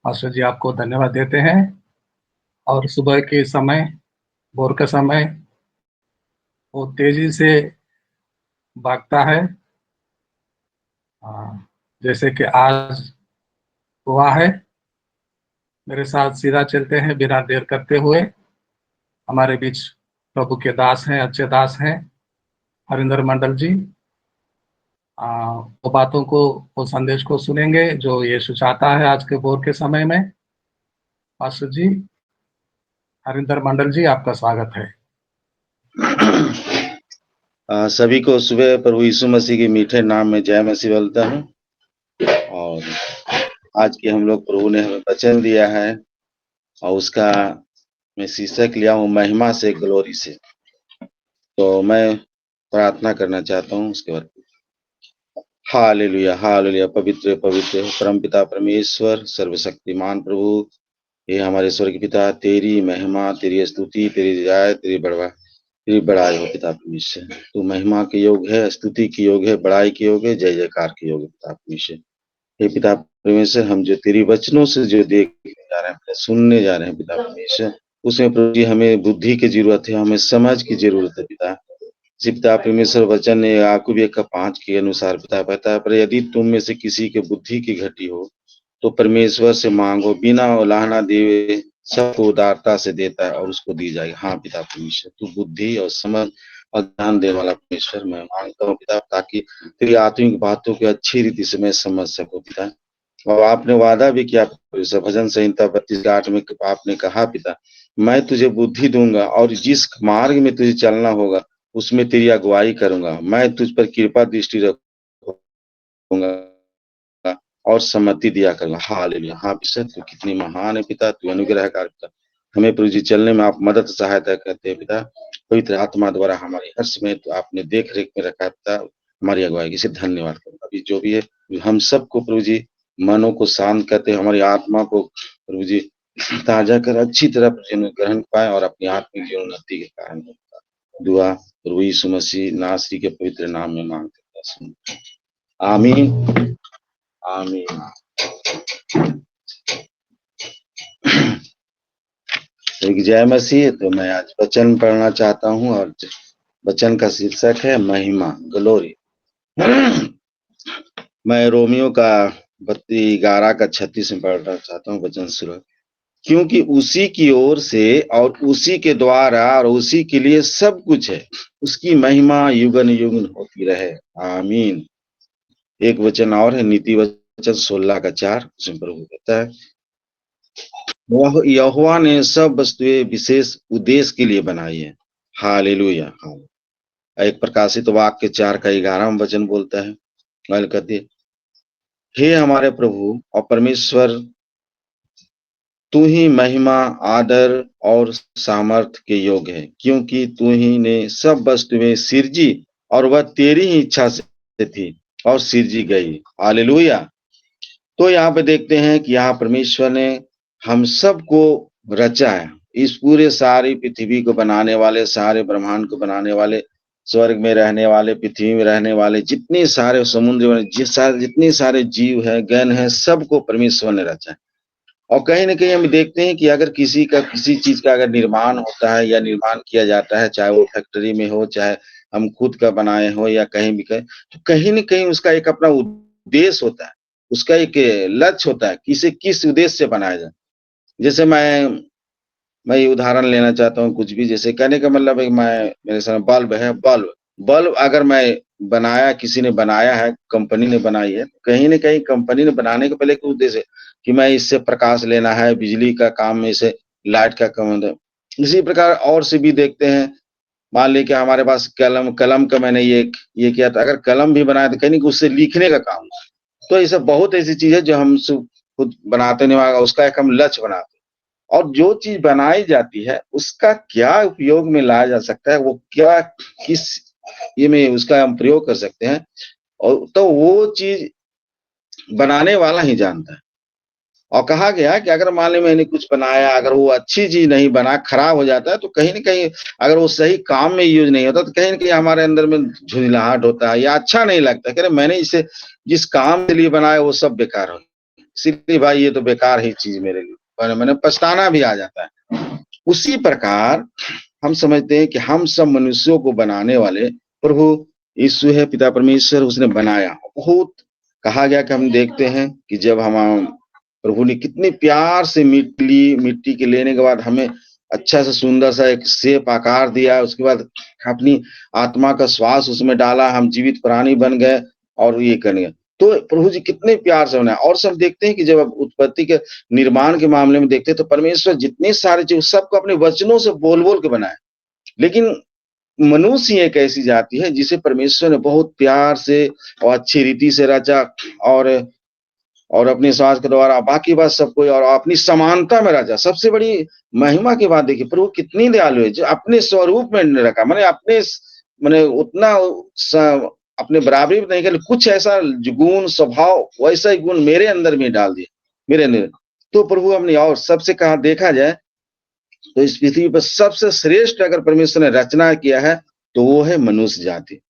Master जी आपको धन्यवाद देते हैं। और सुबह के समय, भोर का समय वो तेजी से भागता है। जैसे कि आज हुआ है। मेरे साथ सीधा चलते हैं बिना देर करते हुए। हमारे बीच प्रभु के दास हैं, अच्छे दास हैं, हरिंदर मंडल जी। वो बातों को, वो संदेश को सुनेंगे जो यीशु चाहता है आज के भोर के समय में। मास्टर जी, हरिंदर मंडल जी, आपका स्वागत है। सभी को सुबह प्रभु यीशु मसीह के मीठे नाम में जय मसीह बोलता हूँ। और आज के हम लोग प्रभु ने हमें वचन दिया है और उसका मैं शीर्षक लिया हूँ महिमा से ग्लोरी से। तो मैं प्रार्थना करना चाहता हूँ उसके बाद। Hallelujah hallelujah. पवित्र पवित्र परमपिता परमेश्वर सर्वशक्तिमान प्रभु, ये हमारे स्वर्ग पिता, तेरी महिमा, तेरी स्तुति, तेरी जय, तेरी बड़ाई हो पिता परमेश्वर। तू महिमा के योग है, स्तुति के योग है, बड़ाई के योग है, जय जयकार के योग है पिता परमेश्वर। हे पिता परमेश्वर, हम जो तेरी वचनों से जो देखने जा रहे हैं, सुनने जा रहे हैं पिता परमेश्वर, उसमें प्रभु जी हमें बुद्धि की जरूरत है, हमें समझ की जरूरत है पिता। पिता परमेश्वर, वचन ने याकूब 1:5 के अनुसार पिता कहता है, पर यदि तुम में से किसी के बुद्धि की घटी हो तो परमेश्वर से मांगो, बिना उलाहना दिए सबको उदारता से देता है और उसको दी जाएगी। हाँ पिता परमेश्वर, तू बुद्धि और समझ और ज्ञान देने वाला परमेश्वर, मैं मांगता हूँ पिता, ताकि तेरी आत्मिक बातों की अच्छी रीति से मैं समझ सकूं पिता। और आपने वादा भी किया भजन संहिता 32:8 में आपने कहा पिता, मैं तुझे बुद्धि दूंगा और जिस मार्ग में तुझे चलना होगा उसमें तेरी अगुवाई करूंगा। मैं तुझ पर कृपा दृष्टि रखूंगा और सम्मति दिया करूंगा। हालेलुया। हाँ पिता, तू कितनी महान है पिता, तू अनुग्रहकार पिता। हमें प्रभु जी चलने में आप मदद सहायता करते हैं पिता। पवित्र आत्मा द्वारा हमारे हर समय तो आपने देख रेख में रखा पिता, हमारी अगुवाई की से धन्यवाद करूंगा। अभी जो भी है हम सबको प्रभु जी मनों को शांत करते, हमारी आत्मा को प्रभु जी ताजा कर अच्छी तरह ग्रहण पाए और अपनी आत्मिक की उन्नति के कारण दुआ प्रभु यीशु मसीह नासरी के पवित्र नाम में मांगते हैं। आमीन आमीन। एक जय मसीह। तो मैं आज वचन पढ़ना चाहता हूँ और वचन का शीर्षक है महिमा, ग्लोरी। मैं रोमियो का 11:36 में पढ़ना चाहता हूँ वचन शुरू। क्योंकि उसी की ओर से और उसी के द्वारा और उसी के लिए सब कुछ है, उसकी महिमा युगन युगन होती रहे। आमीन। एक वचन और है, नीति वचन 16:4, उसमें प्रभु कहता है, यहोवा ने सब वस्तुएं विशेष उद्देश्य के लिए बनाई है। हालेलुया। एक प्रकाशित वाक्य 4:11 वचन बोलता है, कहती है, हे हमारे प्रभु और परमेश्वर, तू ही महिमा, आदर और सामर्थ के योग्य है, क्योंकि तू ही ने सब वस्तुएं सिरजी और वह तेरी ही इच्छा से थी और सिरजी गई। हालेलुया। तो यहाँ पे देखते हैं कि यहाँ परमेश्वर ने हम सबको रचा है। इस पूरे सारी पृथ्वी को बनाने वाले, सारे ब्रह्मांड को बनाने वाले, स्वर्ग में रहने वाले, पृथ्वी में रहने वाले, जितने सारे समुद्र में जितने सारे जीव है, गण है, सबको परमेश्वर ने रचा है। और कहीं ना कहीं हम देखते हैं कि अगर किसी चीज का अगर निर्माण होता है या निर्माण किया जाता है, चाहे वो फैक्ट्री में हो, चाहे हम खुद का बनाए हो या कहीं भी कहीं, तो कहीं ना कहीं उसका एक अपना उद्देश्य होता है, उसका एक लक्ष्य होता है कि इसे किस उद्देश्य से बनाया जाए। जैसे मैं ये उदाहरण लेना चाहता हूँ, कुछ भी, जैसे कहने का मतलब है, मेरे सामने बल्ब है, बल्ब अगर मैं बनाया, किसी ने बनाया है, कंपनी ने बनाई है, कहीं ना कहीं कंपनी ने बनाने के पहले एक उद्देश्य है कि मैं इससे प्रकाश लेना है, बिजली का काम में इसे लाइट का काम है। इसी प्रकार और से भी देखते हैं, मान लीजिए हमारे पास कलम का मैंने ये किया था, अगर कलम भी बनाया तो कहीं उससे लिखने का काम। तो ये सब बहुत ऐसी चीज है जो हम खुद बनाते नहीं, उसका एक हम लक्ष्य बनाते। और जो चीज बनाई जाती है उसका क्या उपयोग में लाया जा सकता है, वो क्या किस ये में उसका हम प्रयोग कर सकते हैं, और तो वो चीज बनाने वाला ही जानता है। और कहा गया कि अगर मान ली मैंने कुछ बनाया, अगर वो अच्छी चीज नहीं बना, खराब हो जाता है, तो कहीं ना कहीं अगर वो सही काम में यूज नहीं होता, तो कहीं ना कहीं हमारे अंदर में झुंझलाहट होता है या अच्छा नहीं लगता, कह रहे मैंने इसे जिस काम के लिए बनाया वो सब बेकार हो। इसलिए भाई ये तो बेकार ही चीज मेरे लिए, मैंने पछताना भी आ जाता है। उसी प्रकार हम समझते हैं कि हम सब मनुष्यों को बनाने वाले प्रभु यीशु है, पिता परमेश्वर उसने बनाया। बहुत कहा गया कि हम देखते हैं कि जब हम प्रभु ने कितने प्यार से मिट्टी के लेने के बाद हमें अच्छा सा सुंदर सा एक शेप आकार दिया, उसके बाद अपनी आत्मा का श्वास उसमें डाला, हम जीवित प्राणी बन गए और ये कर गए। तो प्रभु जी कितने प्यार से बनाया। और सब देखते हैं कि जब उत्पत्ति के निर्माण के मामले में देखते हैं तो परमेश्वर जितने सारे चीज सबको अपने वचनों से बोल बोल के बनाया। लेकिन मनुष्य एक ऐसी जाति है जिसे परमेश्वर ने बहुत प्यार से और अच्छी रीति से रचा और अपने श्वास के द्वारा बाकी बात सबको और अपनी समानता में रचा। सबसे बड़ी महिमा की बात देखिए, प्रभु कितनी दयालु है जो अपने स्वरूप में रखा, माने अपने माने उतना अपने बराबरी में नहीं कर, कुछ ऐसा गुण स्वभाव वैसा ही गुण मेरे अंदर में डाल दिया, मेरे अंदर। तो प्रभु हमने और सबसे कहा देखा जाए तो इस पृथ्वी पर सबसे श्रेष्ठ अगर परमेश्वर ने रचना किया है तो वो है मनुष्य जाति।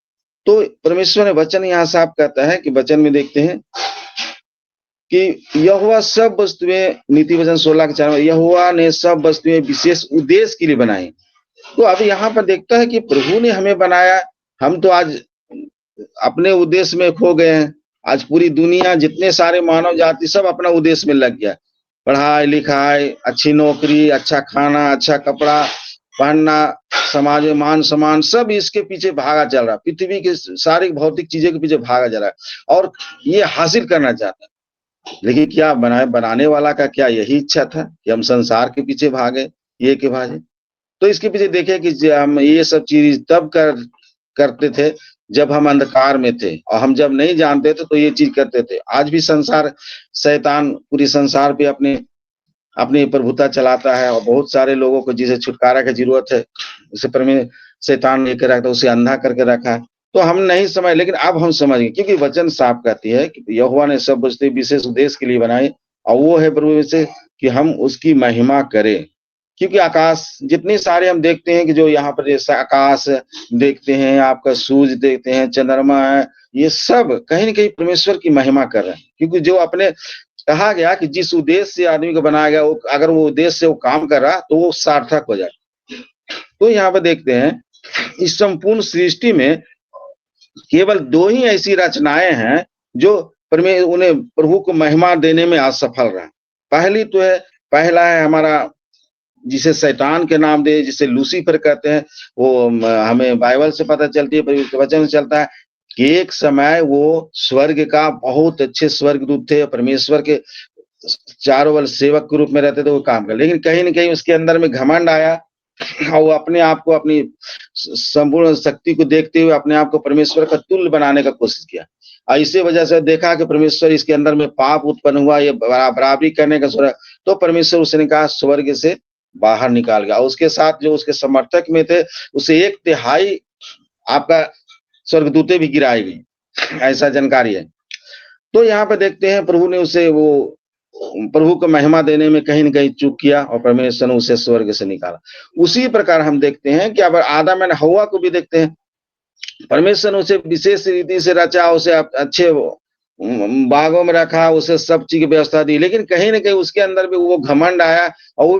तो परमेश्वर ने वचन यहाँ साफ कहता है कि वचन में देखते हैं कि यहोवा सब वस्तुएं, नीति वचन 16 के 4 में, यहोवा ने सब वस्तुएं विशेष उद्देश्य के लिए बनाई। तो अभी यहाँ पर देखता है कि प्रभु ने हमें बनाया, हम तो आज अपने उद्देश्य में खो गए हैं। आज पूरी दुनिया जितने सारे मानव जाति सब अपना उद्देश्य में लग गया, पढ़ाई लिखाई, अच्छी नौकरी, अच्छा खाना, अच्छा कपड़ा पहनना, समाज में मान सम्मान, सब इसके पीछे भागा चल रहा, पृथ्वी के सारी भौतिक चीजों के पीछे भागा जा रहा है और ये हासिल करना चाहता है। लेकिन क्या बनाने वाला का क्या यही इच्छा था कि हम संसार के पीछे भागे, ये के भागे? तो इसके पीछे देखे कि हम ये सब चीज तब करते थे जब हम अंधकार में थे, और हम जब नहीं जानते थे तो ये चीज करते थे। आज भी संसार, शैतान पूरी संसार पे अपनी प्रभुता चलाता है और बहुत सारे लोगों को जिसे छुटकारा की जरूरत है उसे शैतान लेकर रखा, उसे अंधा करके रखा है। तो हम नहीं समझ, लेकिन अब हम समझ गए क्योंकि वचन साफ कहती है कि यहोवा ने सब वस्तुएं विशेष उद्देश्य के लिए बनाई और वो है प्रभु से कि हम उसकी महिमा करें। क्योंकि आकाश जितने सारे हम देखते हैं कि जो यहाँ पर जैसा आकाश देखते हैं, आपका सूरज देखते हैं, चंद्रमा है, ये सब कहीं न कहीं परमेश्वर की महिमा कर रहे हैं। क्योंकि जो अपने कहा गया कि जिस उद्देश्य से आदमी को बनाया गया, वो अगर वो उद्देश्य से वो काम कर रहा तो वो सार्थक हो जाए। तो यहाँ पर देखते हैं इस संपूर्ण सृष्टि में केवल 2 ही ऐसी रचनाएं हैं जो उन्हें प्रभु को महिमा देने में असफल रहा। पहला है हमारा जिसे शैतान के नाम दे, जिसे लूसीफर कहते हैं, वो हमें बाइबल से पता चलती है, पवित्र वचन से चलता है कि एक समय वो स्वर्ग का बहुत अच्छे स्वर्गदूत थे, परमेश्वर के चारों ओर सेवक के रूप में रहते थे, वो काम कर, लेकिन कहीं न कहीं उसके अंदर में घमंड आया और वो अपने आप को, अपनी संपूर्ण शक्ति को देखते हुए अपने आप को परमेश्वर का तुल्य बनाने का कोशिश किया। और इसी वजह से देखा कि परमेश्वर इसके अंदर में पाप उत्पन्न हुआ, ये बराबरी करने का सोचा, तो परमेश्वर उसने कहा स्वर्ग से बाहर निकाल गया। उसके साथ जो उसके समर्थक में थे उसे 1/3 आपका स्वर्गदूतें भी गिराई गई, ऐसा जानकारी है। तो यहाँ पे देखते हैं प्रभु ने उसे वो प्रभु को महिमा देने में कहीं न कहीं चूक किया और परमेश्वर ने उसे स्वर्ग से निकाला। उसी प्रकार हम देखते हैं कि अब आदम और हव्वा को भी देखते हैं, परमेश्वर ने उसे विशेष रीति से रचा, उसे अच्छे बागों में रखा, उसे सब चीज की व्यवस्था दी, लेकिन कहीं न कहीं उसके अंदर भी वो घमंड आया और वो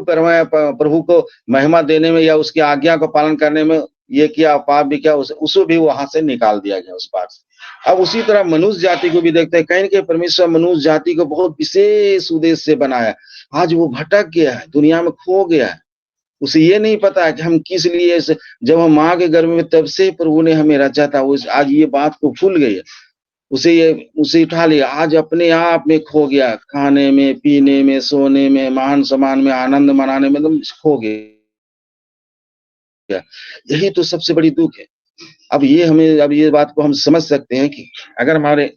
प्रभु को महिमा देने में या उसकी आज्ञा को पालन करने में ये किया, पाप भी किया, उसे भी वहां से निकाल दिया गया उस पार से। अब उसी तरह मनुष्य जाति को भी देखते हैं, कहीं न कहीं परमेश्वर मनुष्य जाति को बहुत विशेष उद्देश्य से बनाया। आज वो भटक गया है, दुनिया में खो गया है, उसे ये नहीं पता है कि हम किस लिए जब हम माँ के गर्भ में तब से प्रभु ने हमें रचा था, आज ये बात को भूल गई है, उसे उठा लिया, आज अपने आप में खो गया, खाने में, पीने में, सोने में, मान सम्मान में, आनंद मनाने में एकदम खो गया। यही तो सबसे बड़ी दुख है। अब ये बात को हम समझ सकते हैं कि अगर हमारे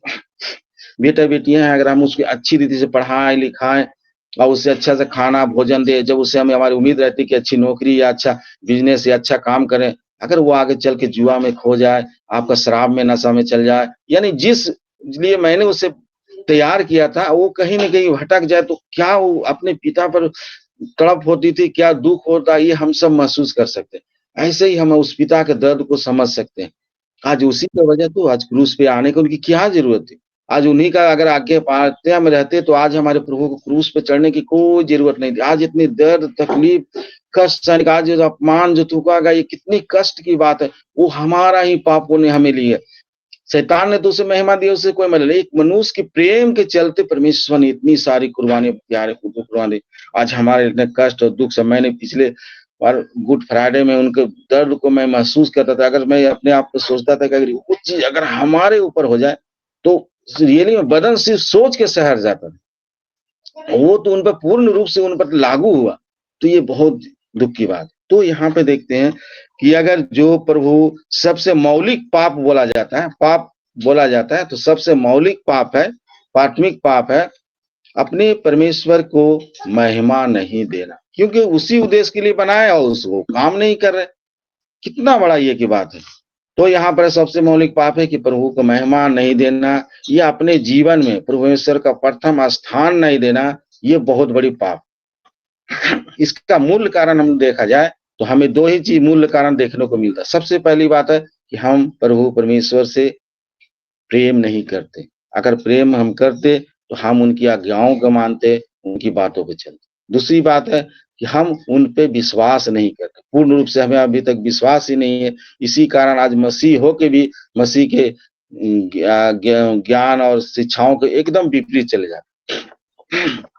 बेटा बेटियां हैं, अगर हम उसकी अच्छी रीति से पढ़ाएं लिखाएं और उसे अच्छा से खाना भोजन दे, जब उससे हमें हमारी उम्मीद रहती है कि अच्छी नौकरी या अच्छा बिजनेस या अच्छा काम करें, अगर वो आगे चल के जुआ में खो जाए, आपका शराब में, नशा में चल जाए, यानी जिस लिए मैंने उसे तैयार किया था वो कहीं न कहीं भटक जाए, तो क्या वो अपने पिता पर तड़प होती थी, क्या दुख होता, ये हम सब महसूस कर सकते हैं। ऐसे ही हम उस पिता के दर्द को समझ सकते हैं। आज उसी की वजह तो आज क्रूस पे आने की उनकी क्या जरूरत थी? आज उन्हीं का अगर आज्ञा पालते में रहते तो आज हमारे प्रभु को क्रूस पे चढ़ने की कोई जरूरत नहीं थी। आज इतनी दर्द, तकलीफ, कष्ट सहने का, आज जो अपमान जो थूका गया, ये कितनी कष्ट की बात है। वो हमारा ही पापों ने हमें लिए। शैतान ने तो उसे महिमा दी, उससे कोई मतलब नहीं। एक मनुष्य के प्रेम के चलते परमेश्वर ने इतनी सारी कुर्बानी, प्यारे पुत्र कुर्बानी। आज हमारे इतने कष्ट और दुख से, मैंने पिछले बार गुड फ्राइडे में उनके दर्द को मैं महसूस करता था। अगर मैं अपने आप को सोचता था कि अगर वो चीज अगर हमारे ऊपर हो जाए तो रियली में बदन सिर्फ सोच के सहर जाता था। वो तो उन पर पूर्ण रूप से उन पर लागू हुआ, तो ये बहुत दुख की बात। तो यहाँ पे देखते हैं कि अगर जो प्रभु सबसे मौलिक पाप बोला जाता है, पाप बोला जाता है, तो सबसे मौलिक पाप है, प्राथमिक पाप है अपने परमेश्वर को महिमा नहीं देना, क्योंकि उसी उद्देश्य के लिए बनाया और उसको काम नहीं कर रहे। कितना बड़ा ये की बात है। तो यहाँ पर सबसे मौलिक पाप है कि प्रभु को महिमा नहीं देना, या अपने जीवन में परमेश्वर का प्रथम स्थान नहीं देना, ये बहुत बड़ी पाप। इसका मूल कारण हम देखा जाए तो हमें दो ही चीज मूल कारण देखने को मिलता है। सबसे पहली बात है कि हम प्रभु परमेश्वर से प्रेम नहीं करते। अगर प्रेम हम करते तो हम उनकी आज्ञाओं को मानते, उनकी बातों पे चलते। दूसरी बात है कि हम उन पे विश्वास नहीं करते, पूर्ण रूप से हमें अभी तक विश्वास ही नहीं है। इसी कारण आज मसीह हो के भी मसीह के ज्ञान और शिक्षाओं के एकदम विपरीत चले जाते।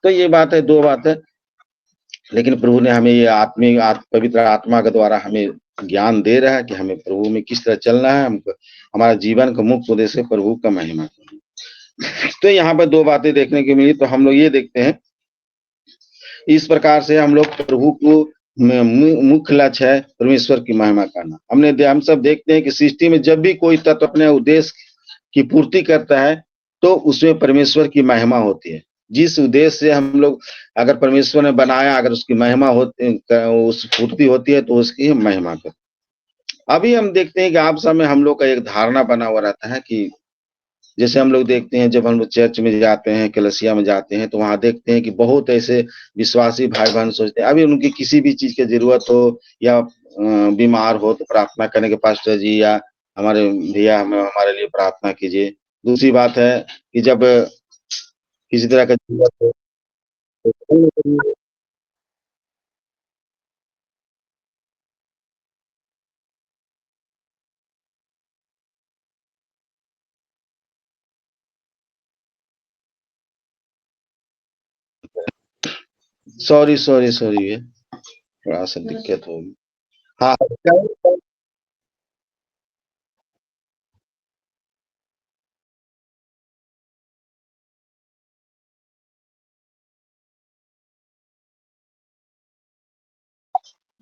तो ये बात है, दो बात है। लेकिन प्रभु ने हमें ये आत्मिक पवित्र आत्मा के द्वारा हमें ज्ञान दे रहा है कि हमें प्रभु में किस तरह चलना है। हमको हमारा जीवन का मुख्य उद्देश्य प्रभु का महिमा करना। तो यहाँ पर दो बातें देखने को मिली। तो हम लोग ये देखते हैं, इस प्रकार से हम लोग प्रभु को मुख्य लक्ष्य है परमेश्वर की महिमा करना। हम सब देखते हैं कि सृष्टि में जब भी कोई तत्व अपने उद्देश्य की पूर्ति करता है तो उसमें परमेश्वर की महिमा होती है। जिस उद्देश्य से हम लोग, अगर परमेश्वर ने बनाया, अगर उसकी महिमा होती, उस पूर्ति होती है तो उसकी महिमा कर। अभी हम देखते हैं कि आप सब में हम लोग का एक धारणा बना हुआ रहता है कि जैसे हम लोग देखते हैं, जब हम लोग चर्च में जाते हैं, कलीसिया में जाते हैं, तो वहां देखते हैं कि बहुत ऐसे विश्वासी भाई बहन सोचते हैं अभी उनकी किसी भी चीज की जरूरत हो या बीमार हो तो प्रार्थना करने के पास्टर जी या हमारे भैया हमें हमारे लिए प्रार्थना कीजिए। दूसरी बात है कि जब किसी तरह का जरूरत हो तो सॉरी सॉरी सॉरी, ये थोड़ा सा दिक्कत होगी। हाँ,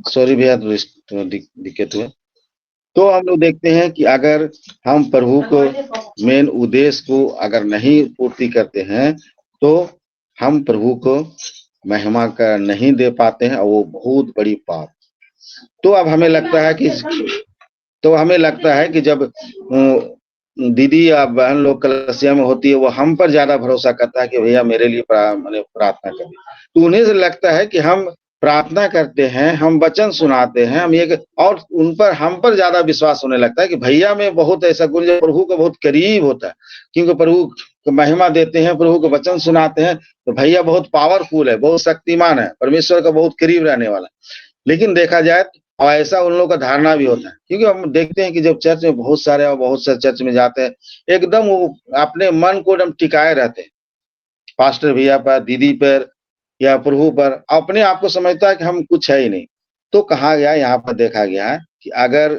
सॉरी भैया, तो दिक्कत हुआ। तो हम लोग देखते हैं कि अगर हम प्रभु को मेन उद्देश्य को अगर नहीं पूर्ति करते हैं तो हम प्रभु को महिमा का नहीं दे पाते हैं, और वो बहुत बड़ी पाप। तो अब हमें लगता है कि जब दीदी या बहन लोग कलसिया में होती है, वो हम पर ज्यादा भरोसा करता है कि भैया मेरे लिए प्रार्थना करिए। तो उन्हें से लगता है कि हम प्रार्थना करते हैं, हम वचन सुनाते हैं, हम ये, और हम पर ज्यादा विश्वास होने लगता है कि भैया में बहुत ऐसा गुण जो प्रभु को बहुत करीब होता है। क्योंकि प्रभु को महिमा देते हैं, प्रभु को वचन सुनाते हैं, तो भैया बहुत पावरफुल है, बहुत शक्तिमान है, परमेश्वर का बहुत करीब रहने वाला है। लेकिन देखा जाए और ऐसा उन लोगों का धारणा भी होता है, क्योंकि हम देखते हैं कि जब चर्च में बहुत सारे चर्च में जाते हैं, एकदम वो अपने मन को एकदम टिकाए रहते हैं पास्टर भैया पर, दीदी पर या प्रभु पर, अपने आप को समझता है कि हम कुछ है ही नहीं। तो कहा गया, यहाँ पर देखा गया है कि अगर,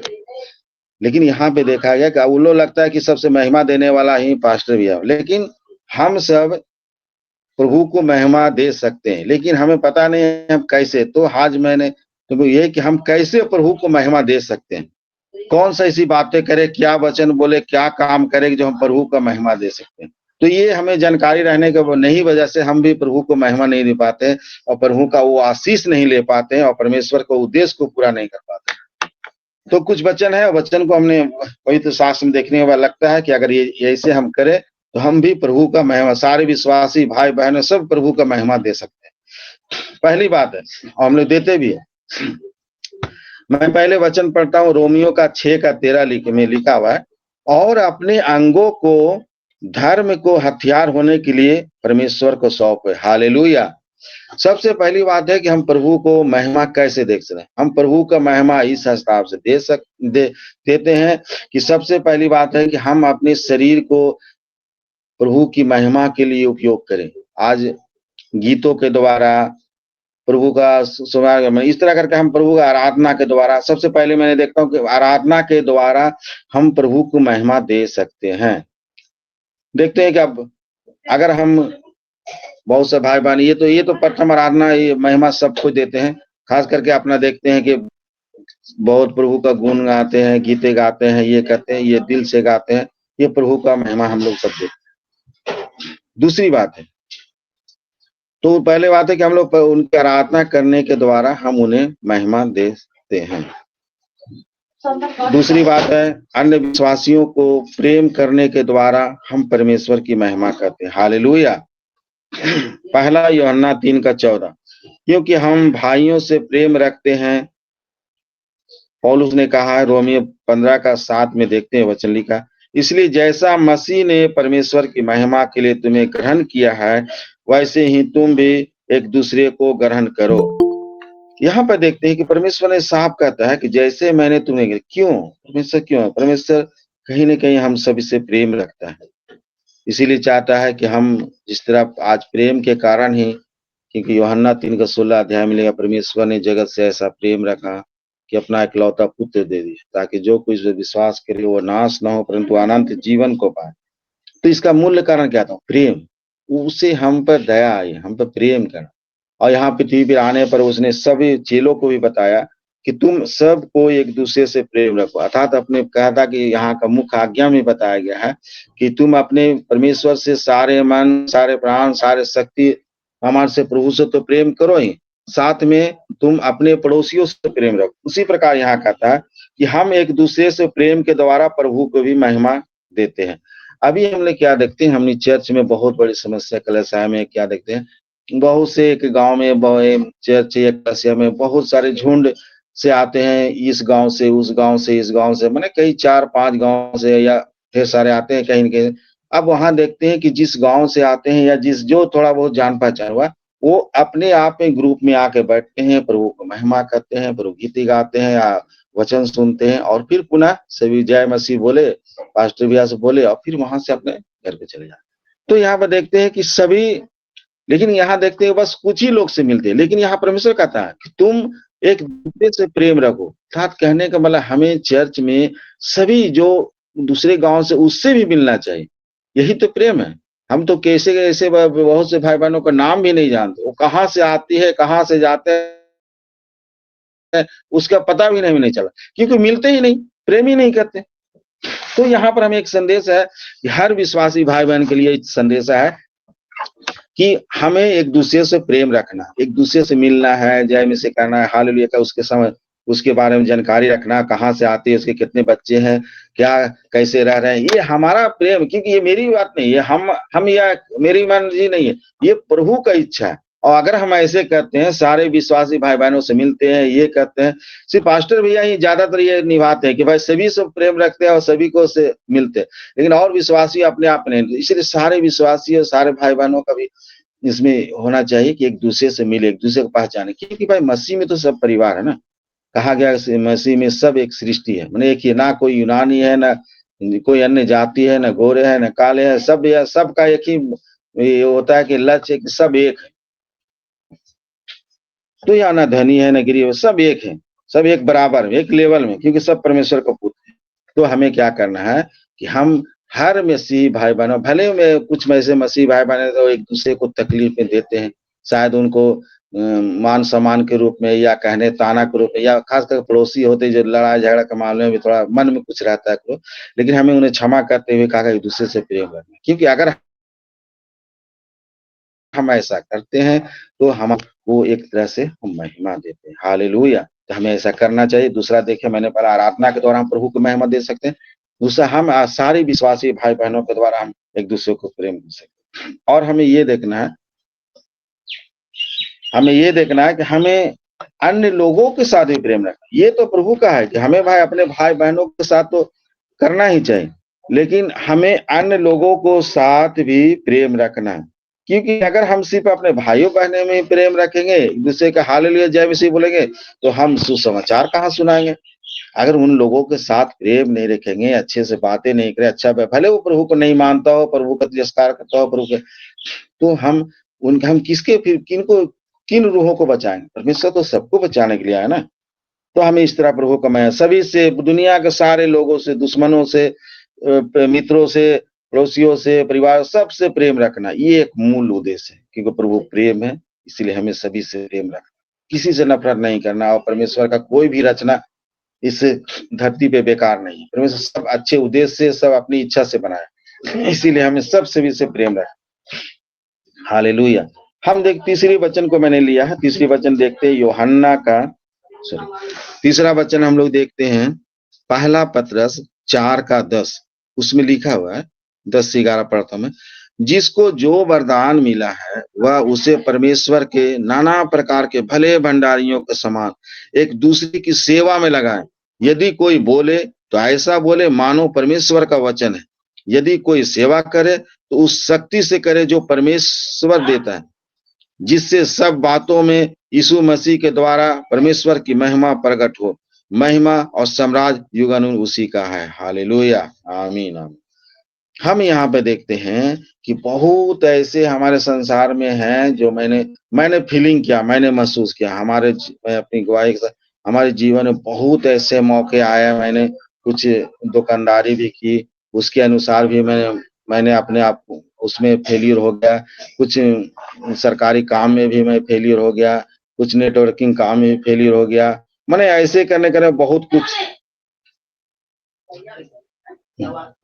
लेकिन यहाँ पे देखा गया कि उन लोग लगता है कि सबसे महिमा देने वाला ही पास्टर भैया, लेकिन हम सब प्रभु को महिमा दे सकते हैं, लेकिन हमें पता नहीं है हम कैसे। तो आज मैंने तो ये कि हम कैसे प्रभु को महिमा दे सकते हैं, कौन सा ऐसी बातें करे, क्या वचन बोले, क्या काम करे जो हम प्रभु का महिमा दे सकते हैं। तो ये हमें जानकारी रहने के नहीं वजह से हम भी प्रभु को महिमा नहीं दे पाते और प्रभु का वो आशीष नहीं ले पाते हैं और परमेश्वर को उद्देश्य को पूरा नहीं कर पाते। तो कुछ वचन है, वचन को हमने पवित्र शास्त्र में देखने के बाद लगता है कि अगर ये ऐसे हम करें तो हम भी प्रभु का महिमा, सारे विश्वासी भाई बहन सब प्रभु का महिमा दे सकते हैं। पहली बात है, और हम लोग देते भी है। मैं पहले वचन पढ़ता हूँ, रोमियो का 6 का 13 में लिखा हुआ है, और अपने अंगों को धर्म को हथियार होने के लिए परमेश्वर को सौंपे। हालेलुया। सबसे पहली बात है कि हम प्रभु को महिमा कैसे देख सकते हैं। हम प्रभु का महिमा इस हिसाब से देते हैं कि सबसे पहली बात है कि हम अपने शरीर को प्रभु की महिमा के लिए उपयोग करें। आज गीतों के द्वारा प्रभु का सुनागमन, इस तरह करके हम प्रभु का आराधना के द्वारा, सबसे पहले मैंने देखता हूँ कि आराधना के द्वारा हम प्रभु को महिमा दे सकते हैं। देखते हैं कि अब अगर हम बहुत से भाई बहन ये तो प्रथम आराधना, ये महिमा सबको देते हैं। खास करके अपना देखते हैं कि बहुत प्रभु का गुण गाते हैं, गीते गाते हैं, ये कहते हैं, ये दिल से गाते हैं, ये प्रभु का महिमा हम लोग सब देते हैं। दूसरी बात है, तो पहले बात है कि हम लोग उनकी आराधना करने के द्वारा हम उन्हें महिमा देते हैं। दूसरी बात है, अन्य विश्वासियों को प्रेम करने के द्वारा हम परमेश्वर की महिमा करते हैं। हालेलुया। पहला यूहन्ना 3:14, क्योंकि हम भाइयों से प्रेम रखते हैं। पौलुस ने कहा है रोमियो 15:7 में देखते हैं वचन लिखा, इसलिए जैसा मसीह ने परमेश्वर की महिमा के लिए तुम्हें ग्रहण किया है, वैसे ही तुम भी एक दूसरे को ग्रहण करो। यहाँ पर देखते हैं कि परमेश्वर ने साफ कहता है कि जैसे मैंने तुम्हें, क्यों परमेश्वर, क्यों परमेश्वर कहीं न कहीं हम सभी से प्रेम रखता है, इसीलिए चाहता है कि हम जिस तरह आज प्रेम के कारण ही, क्योंकि यूहन्ना 3:16 अध्याय में लिखा, परमेश्वर ने जगत से ऐसा प्रेम रखा कि अपना इकलौता पुत्र दे दिया, ताकि जो कुछ विश्वास करे वो नाश न हो परंतु अनंत जीवन को पाए। तो इसका मूल्य कारण क्या था? प्रेम। उसे हम पर दया आई, हम पर प्रेम करना। और यहाँ पृथ्वी पर आने पर उसने सभी चेलों को भी बताया कि तुम सबको एक दूसरे से प्रेम रखो, अर्थात अपने कहा था कि यहाँ का मुख्य आज्ञा में बताया गया है कि तुम अपने परमेश्वर से सारे मन, सारे प्राण, सारे शक्ति, हमारे से प्रभु से तो प्रेम करो ही, साथ में तुम अपने पड़ोसियों से प्रेम रखो। उसी प्रकार यहाँ कहता है कि हम एक दूसरे से प्रेम के द्वारा प्रभु को भी महिमा देते हैं। अभी हम लोग क्या देखते हैं, हमने चर्च में बहुत बड़ी समस्या, कलीसिया में क्या देखते हैं, बहुत से एक गांव में चर्च या कलीसिया में बहुत सारे झुंड से आते हैं, इस गांव से, उस गांव से, इस गांव से, माने कई 4-5 गांव से या ढेर सारे आते हैं कहीं न कहीं। अब वहां देखते हैं कि जिस गांव से आते हैं या जो थोड़ा बहुत जान पहचान हुआ, वो अपने आप में ग्रुप में आके बैठते हैं, प्रभु को महिमा करते हैं, प्रभु गीत गाते हैं या वचन सुनते हैं, और फिर पुनः सभी जय मसीह बोले, पास्टर भैया से बोले, और फिर वहां से अपने घर पे चले जाते। तो यहाँ पर देखते हैं कि सभी, लेकिन यहाँ देखते हैं बस कुछ ही लोग से मिलते हैं। लेकिन यहाँ परमेश्वर कहता है कि तुम एक दूसरे से प्रेम रखो, अर्थात कहने का मतलब हमें चर्च में सभी जो दूसरे गांव से उससे भी मिलना चाहिए, यही तो प्रेम है। हम तो कैसे ऐसे बहुत से भाई बहनों का नाम भी नहीं जानते, वो कहाँ से आती है, कहाँ से जाते हैं, उसका पता भी नहीं चला, क्योंकि मिलते ही नहीं, प्रेम ही नहीं करते। तो यहाँ पर हमें एक संदेश है कि हर विश्वासी भाई बहन के लिए संदेश है कि हमें एक दूसरे से प्रेम रखना, एक दूसरे से मिलना है, जय मसीह करना है, हालेलुया का उसके समय उसके बारे में जानकारी रखना, कहाँ से आते हैं, उसके कितने बच्चे हैं, क्या कैसे रह रहे हैं, ये हमारा प्रेम, क्योंकि ये मेरी बात नहीं है, हम या मेरी मर्जी नहीं है, ये प्रभु का इच्छा है। और अगर हम ऐसे करते हैं, सारे विश्वासी भाई बहनों से मिलते हैं, ये करते हैं, सिर्फ पास्टर भैया ही ज्यादातर ये निभाते हैं कि भाई सभी से प्रेम रखते हैं और सभी को से मिलते हैं, लेकिन और विश्वासी अपने आप नहीं। इसलिए सारे विश्वासी और सारे भाई बहनों का भी इसमें होना चाहिए कि एक दूसरे से मिले, एक दूसरे को पहचाने, क्योंकि भाई मसीह में तो सब परिवार है ना। कहा गया मसीह में सब एक सृष्टि है, मैंने एक ही, ना कोई यूनानी है, ना कोई अन्य जाति है, ना गोरे है, ना काले है, सब या सबका एक ही ये होता है कि लक्ष्य, सब एक है। तो या ना धनी है ना गरीब, सब एक है, सब एक बराबर एक लेवल में, क्योंकि सब परमेश्वर का पुत्र है। तो हमें क्या करना है कि हम हर मसीही भाई बहनों, भले में कुछ ऐसे मसीही भाई बहन तो एक दूसरे को तकलीफ में देते हैं, शायद उनको मान सम्मान के रूप में या कहने ताना के रूप में, या खासकर पड़ोसी होते जो लड़ाई झगड़ा के मामले में थोड़ा मन में कुछ रहता है, लेकिन हमें उन्हें क्षमा करते हुए कहा एक दूसरे से प्रेम करना, क्योंकि अगर हम ऐसा करते हैं तो हम वो एक तरह से हम महिमा देते हैं। हालेलुया। तो हमें ऐसा करना चाहिए। दूसरा देखिए, मैंने पढ़ा आराधना के द्वारा हम प्रभु को महिमा दे सकते हैं। दूसरा, हम सारे विश्वासी भाई बहनों के द्वारा हम एक दूसरे को प्रेम कर सकते हैं। और हमें ये देखना है कि हमें अन्य लोगों के साथ भी प्रेम रखना। ये तो प्रभु का है कि हमें भाई अपने भाई बहनों के साथ तो करना ही चाहिए, लेकिन हमें अन्य लोगों को साथ भी प्रेम रखना है, क्योंकि अगर हम सिर्फ अपने भाइयों बहनों में ही प्रेम रखेंगे, एक दूसरे का हालेलुया जय मसीह बोलेंगे, तो हम सुसमाचार कहाँ सुनाएंगे। अगर उन लोगों के साथ प्रेम नहीं रखेंगे, अच्छे से बातें नहीं करें, अच्छा भले वो प्रभु को नहीं मानता हो, प्रभु का तिरस्कार करता हो, प्रभु के, तो हम किसके फिर किन रूहों को बचाएंगे। परमेश्वर तो सबको बचाने के लिए आया ना। तो हमें इस तरह प्रभु का मैं सभी से, दुनिया के सारे लोगों से, दुश्मनों से, मित्रों से, पड़ोसियों से, परिवार सबसे प्रेम रखना, ये एक मूल उद्देश्य है, क्योंकि प्रभु प्रेम है, इसलिए हमें सभी से प्रेम रखना, किसी से नफरत नहीं करना। और परमेश्वर का कोई भी रचना इस धरती पे बेकार नहीं है। परमेश्वर सब अच्छे उद्देश्य से, सब अपनी इच्छा से बनाया, इसीलिए हमें सब सभी से प्रेम रखना। हालेलुया। हम देख तीसरी वचन को मैंने लिया है, तीसरी वचन देखते हैं यूहन्ना का, सॉरी, तीसरा वचन हम लोग देखते हैं पहला पतरस 4:10, उसमें लिखा हुआ है, 10 से 11 पढ़ता हूं मैं। जिसको जो वरदान मिला है वह उसे परमेश्वर के नाना प्रकार के भले भंडारियों के समान एक दूसरे की सेवा में लगाए। यदि कोई बोले तो ऐसा बोले मानो परमेश्वर का वचन है। यदि कोई सेवा करे तो उस शक्ति से करे जो परमेश्वर देता है, जिससे सब बातों में यीशु मसीह के द्वारा परमेश्वर की महिमा प्रकट हो। महिमा और साम्राज्य युगानुयुग उसी का है। हालेलुया, आमीन आमीन। हम यहाँ पे देखते हैं कि बहुत ऐसे हमारे संसार में हैं जो मैंने फीलिंग किया, मैंने महसूस किया, मैं अपनी गवाही के साथ, हमारे जीवन में बहुत ऐसे मौके आए। मैंने कुछ दुकानदारी भी की, उसके अनुसार भी मैंने अपने आप उसमें फेलियर हो गया। कुछ सरकारी काम में भी मैं फेलियर हो गया, कुछ नेटवर्किंग काम में भी फेलियर हो गया। मैंने ऐसे करने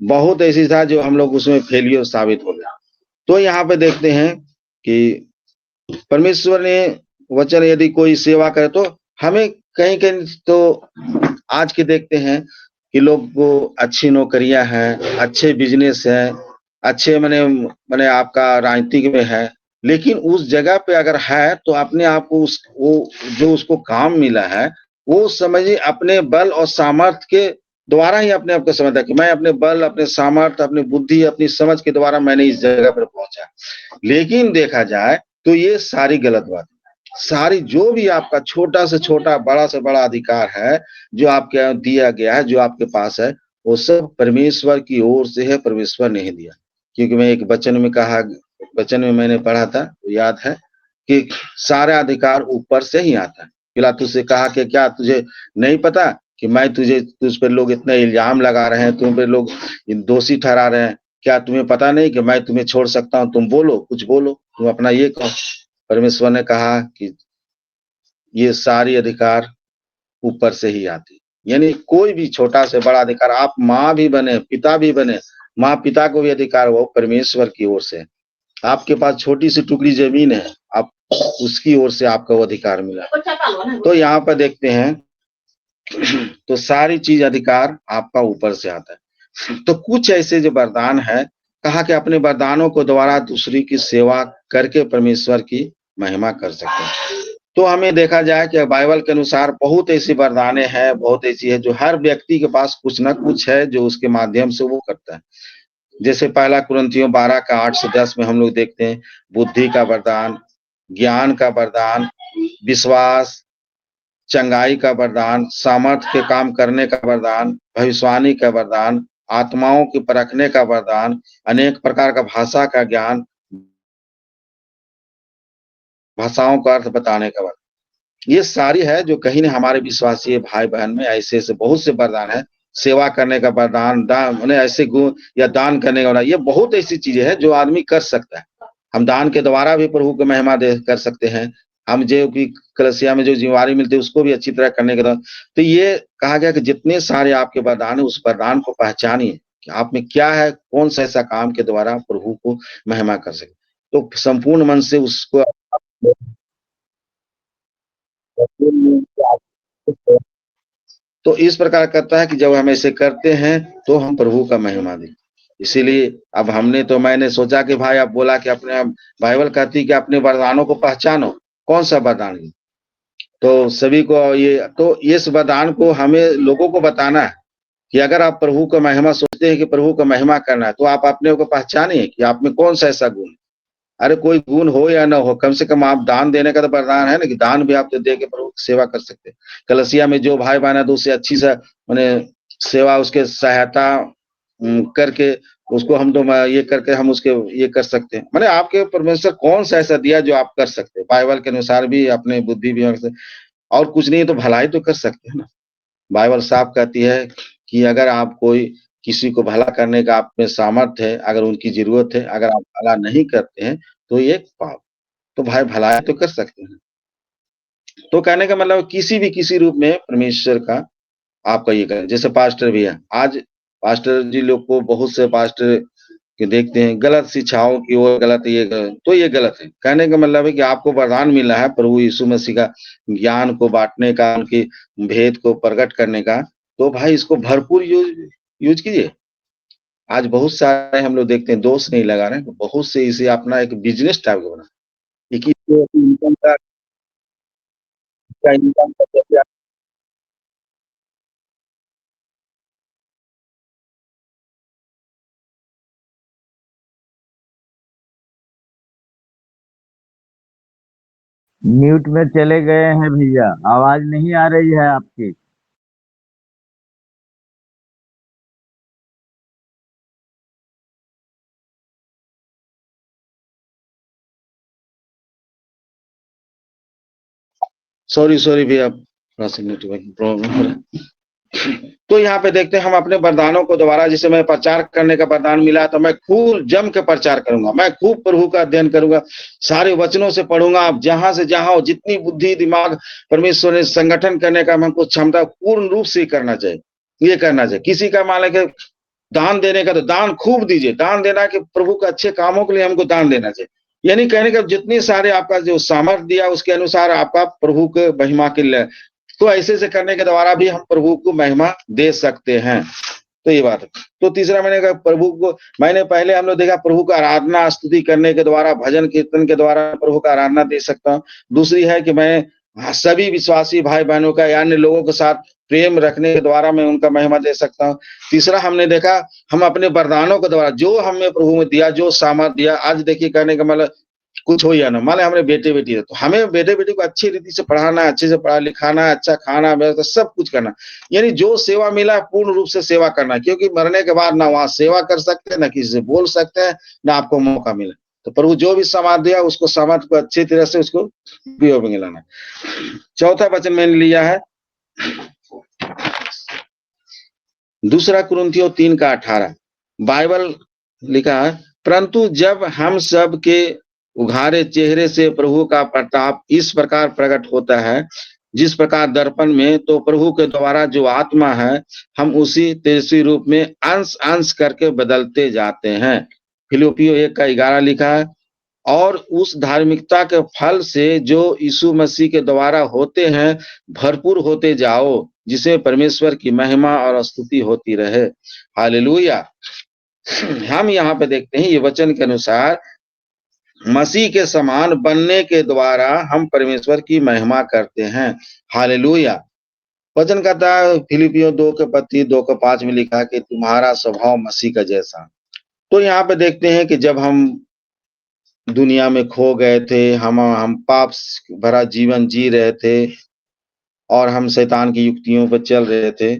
बहुत ऐसी था जो हम लोग उसमें फेलियर साबित हो गया। तो यहाँ पे देखते हैं कि परमेश्वर ने वचन, यदि कोई सेवा करे तो हमें कहीं कहीं तो आज के देखते हैं कि लोग को अच्छी नौकरियां हैं, अच्छे बिजनेस है, अच्छे मने आपका राजनीतिक में है, लेकिन उस जगह पे अगर है तो अपने आप को उस वो जो उसको काम मिला है वो समझिए अपने बल और सामर्थ्य के द्वारा ही अपने आप को समझता है कि मैं अपने बल, अपने सामर्थ्य, अपनी बुद्धि, अपनी समझ के द्वारा मैंने इस जगह पर पहुंचा। लेकिन देखा जाए तो ये सारी गलत बात है। सारी जो भी आपका छोटा से छोटा, बड़ा से बड़ा अधिकार है जो आपके यहाँ दिया गया है, जो आपके पास है, वो सब परमेश्वर की ओर से है, परमेश्वर ने ही दिया। क्योंकि मैं एक वचन में मैंने पढ़ा था, याद है कि सारा अधिकार ऊपर से ही आता है। पिलातुस से कहा कि क्या तुझे नहीं पता कि तुझ पर लोग इतना इल्जाम लगा रहे हैं, तुम पे लोग दोषी ठहरा रहे हैं, क्या तुम्हें पता नहीं कि मैं तुम्हें छोड़ सकता हूँ, तुम बोलो, कुछ बोलो, तुम अपना ये कहो। परमेश्वर ने कहा कि ये सारी अधिकार ऊपर से ही आती, यानी कोई भी छोटा से बड़ा अधिकार, आप माँ भी बने, पिता भी बने, माँ पिता को भी अधिकार वो परमेश्वर की ओर से। आपके पास छोटी सी टुकड़ी जमीन है, आप उसकी ओर से आपको वो अधिकार मिला। तो यहाँ पर देखते हैं तो सारी चीज अधिकार आपका ऊपर से आता है। तो कुछ ऐसे जो वरदान है, कहा कि अपने वरदानों को द्वारा दूसरी की सेवा करके परमेश्वर की महिमा कर सकते हैं। तो हमें देखा जाए कि बाइबल के अनुसार बहुत ऐसी वरदानें हैं, बहुत ऐसी है जो हर व्यक्ति के पास कुछ ना कुछ है जो उसके माध्यम से वो करता है। जैसे पहला कुरिन्थियों 12 का 8 से 10 में हम लोग देखते हैं बुद्धि का वरदान, ज्ञान का वरदान, विश्वास, चंगाई का वरदान, सामर्थ्य के काम करने का वरदान, भविष्यवाणी का वरदान, आत्माओं के परखने का वरदान, अनेक प्रकार का भाषा का ज्ञान, भाषाओं का अर्थ बताने का वरदान। ये सारी है जो कहीं न हमारे विश्वासी भाई बहन में ऐसे बहुत से वरदान है। सेवा करने का वरदान, दान ऐसे गुण या दान करने का, ये बहुत ऐसी चीजें हैं जो आदमी कर सकता है। हम दान के द्वारा भी प्रभु की महिमा दे कर सकते हैं। हम जो भी कलीसिया में जो जिम्मेवारी मिलती है उसको भी अच्छी तरह करने के द्वारा। तो ये कहा गया कि जितने सारे आपके वरदान है उस वरदान को पहचानिए कि आप में क्या है, कौन सा ऐसा काम के द्वारा प्रभु को महिमा कर सके। तो संपूर्ण मन से उसको तो इस प्रकार करता है कि जब हम ऐसे करते हैं तो हम प्रभु का महिमा दें। इसीलिए अब मैंने सोचा कि भाई आप बोला कि अपने बाइबल कहती है कि अपने वरदानों को पहचानो, कौन सा वरदान है? तो सभी को ये, तो इस वरदान को हमें लोगों को बताना है कि अगर आप प्रभु का महिमा सोचते हैं कि प्रभु का महिमा करना है, तो आप अपने को पहचानिए कि आप में कौन सा ऐसा गुण है। अरे कोई गुण हो या ना हो, कम से कम आप दान देने का तो वरदान है ना, कि दान भी आप तो दे के प्रभु की सेवा कर सकते हैं। कलसिया में जो भाई बहन है, तो उससे अच्छी सा मैंने सेवा, उसके सहायता करके उसको हम तो ये करके हम उसके ये कर सकते हैं। मैंने आपके परमेश्वर कौन सा ऐसा दिया जो आप कर सकते हैं, बाइबल के अनुसार भी, अपने बुद्धि भी, और कुछ नहीं तो भलाई तो कर सकते हैं ना। बाइबल साफ कहती है कि अगर आप कोई किसी को भला करने का आप में सामर्थ्य है, अगर उनकी ज़रूरत है, अगर आप भला नहीं करते हैं, तो ये पाप। तो भाई भलाई तो कर सकते हैं। तो कहने का मतलब किसी रूप में परमेश्वर का आपका ये करें। जैसे पास्टर भी है, आज पास्टर जी लोग को बहुत से पास्टर के देखते हैं गलत शिक्षाओं की ओर, गलत ये तो ये गलत है। कहने का मतलब है कि आपको वरदान मिला है प्रभु यीशु मसीह का ज्ञान को बाँटने का, उनकी भेद को प्रकट करने का, तो भाई इसको भरपूर यूज़ कीजिए। आज बहुत सारे हम लोग देखते हैं, दोष नहीं लगा रहे हैं, बहुत से इसे अपना एक बिज़नेस टाइप का बना, कि इनकम का म्यूट में चले गए हैं भैया, आवाज नहीं आ रही है आपकी। सॉरी भैया, थोड़ा-सा नेटवर्क प्रॉब्लम हो रहा है। तो यहाँ पे देखते हैं हम अपने वरदानों को दोबारा, जिसे मैं प्रचार करने का वरदान मिला, तो मैं खूब जम के प्रचार करूँगा। मैं खूब प्रभु का अध्ययन करूँगा, सारे वचनों से पढ़ूँगा। आप जहाँ से जहाँ हो, जितनी बुद्धि, दिमाग परमेश्वर ने संगठन करने का हमको क्षमता पूर्ण रूप से करना चाहिए, ये करना चाहिए। किसी का मान लें दान देने का, तो दान खूब दीजिए। दान देना कि प्रभु के अच्छे कामों के लिए हमको दान देना चाहिए। यानी कहने का जितनी सारे आपका जो सामर्थ्य दिया, उसके अनुसार आपका प्रभु के महिमा के लिए, तो ऐसे करने के द्वारा भी हम प्रभु को महिमा दे सकते हैं। तो ये बात है। तो तीसरा मैंने कहा प्रभु को, मैंने पहले हम लोग देखा प्रभु का आराधना स्तुति करने के द्वारा, भजन कीर्तन के द्वारा प्रभु का आराधना दे सकता हूँ। दूसरी है कि मैं सभी विश्वासी भाई बहनों का, यानी लोगों के साथ प्रेम रखने के द्वारा मैं उनका महिमा दे सकता हूँ। तीसरा हमने देखा, हम अपने वरदानों के द्वारा जो हमें प्रभु में दिया, जो सामर्थ्य दिया, आज देखिए कहने का मतलब कुछ हो या ना, मान लें हमारे बेटे-बेटी है, तो हमें बेटे-बेटी को अच्छी रीति से पढ़ाना है, अच्छे से पढ़ा-लिखाना है, अच्छा खाना, व्यवस्था सब कुछ करना। यानी जो सेवा मिला है पूर्ण रूप से सेवा करना है, क्योंकि मरने के बाद ना वहाँ सेवा कर सकते हैं, ना किसी से बोल सकते हैं, ना आपको मौका मिले। तो प्रभु जो भी सामर्थ्य दिया, उसको सामर्थ्य को अच्छी तरह से उसको उपयोग में लाना है। चौथा वचन मैंने लिया है, दूसरा कुरिन्थियों 3:18। बाइबल लिखा है, परंतु जब हम सब के उघारे चेहरे से प्रभु का प्रताप इस प्रकार प्रकट होता है, जिस प्रकार दर्पण में, तो प्रभु के द्वारा जो आत्मा है, हम उसी तेजस्वी रूप में अंश-अंश करके बदलते जाते हैं। फिलिप्पियों 1:11 लिखा है, और उस धार्मिकता के फल से जो यीशु मसीह के द्वारा होते हैं, भरपूर होते जाओ, जिसे परमेश्वर की महिमा और स्तुति होती रहे। हालेलुया। हम यहाँ पे देखते हैं, ये वचन के अनुसार मसीह के समान बनने के द्वारा हम परमेश्वर की महिमा करते हैं। हालेलुया। वचन कहता है फिलिपियों 2:2-5 में लिखा है कि तुम्हारा स्वभाव मसीह का जैसा। तो यहाँ पे देखते हैं कि जब हम दुनिया में खो गए थे, हम पाप भरा जीवन जी रहे थे और हम शैतान की युक्तियों पर चल रहे थे,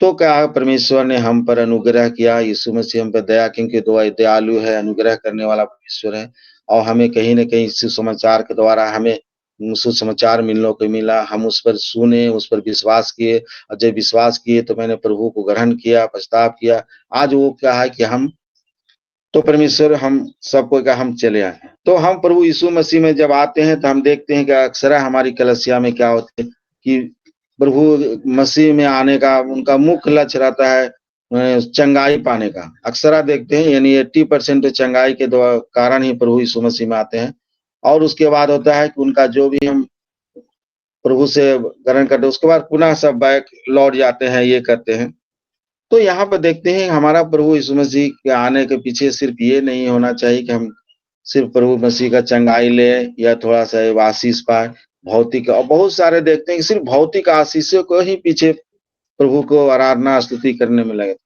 तो क्या परमेश्वर ने हम पर अनुग्रह किया। यीशु मसीह हम पर दया, क्योंकि दयालु है, अनुग्रह करने वाला परमेश्वर है, और हमें कहीं न कहीं सुसमाचार के द्वारा हमें सुसमाचार मिलने को मिला। हम उस पर सुने, उस पर विश्वास किए, और जब विश्वास किए तो मैंने प्रभु को ग्रहण किया, पछतावा किया। आज वो क्या है कि हम तो परमेश्वर हम सबको का हम चले आए। तो हम प्रभु यीशु मसीह में जब आते हैं, तो हम देखते हैं कि अक्सर हमारी कलीसिया में क्या होता है कि प्रभु मसीह में आने का उनका मुख्य लक्ष्य रहता है चंगाई पाने का। अक्सर देखते हैं, यानी 80% चंगाई के कारण ही प्रभु यीशु मसीह में आते हैं, और उसके बाद होता है कि उनका जो भी हम प्रभु से ग्रहण करते हैं, उसके बाद पुनः सब बैक लौट जाते हैं, ये करते हैं। तो यहाँ पर देखते हैं हमारा प्रभु यीशु मसीह के आने के पीछे सिर्फ ये नहीं होना चाहिए कि हम सिर्फ प्रभु मसीह का चंगाई ले या थोड़ा सा आशीष पाए भौतिक, और बहुत सारे देखते हैं कि सिर्फ भौतिक आशीषों को ही पीछे प्रभु को आराधना स्तुति करने में लगे।